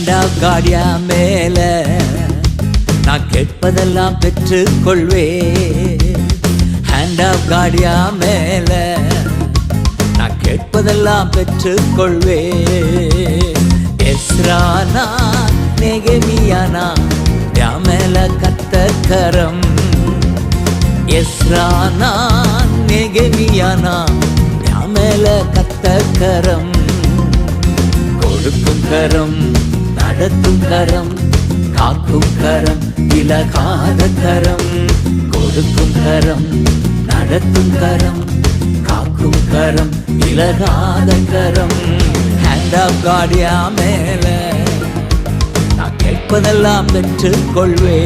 Hand of காடியா மேல நான் கேட்பதெல்லாம் பெற்றுக் கொள்வே. ஹேண்ட் ஆஃப் காடியா மேல நான் கேட்பதெல்லாம் பெற்றுக் கொள்வே. எஸ்ரானா நெகமியானா என் மேல கர்த்தர் கரம். எஸ்ரானா நெகமியானா என் மேல கர்த்தர் கரம். கொடுக்கும் கரம், நடத்தும் கரம், காக்கும் கரம், விலகாத கரம். கொடுக்கும் கரம், நடத்தும் கரம், காக்கும் கரம், விலகாத கரம். ஹேண்ட் ஆஃப் காடியா மேல நான் கேட்பதெல்லாம் பெற்றுக் கொள்வே.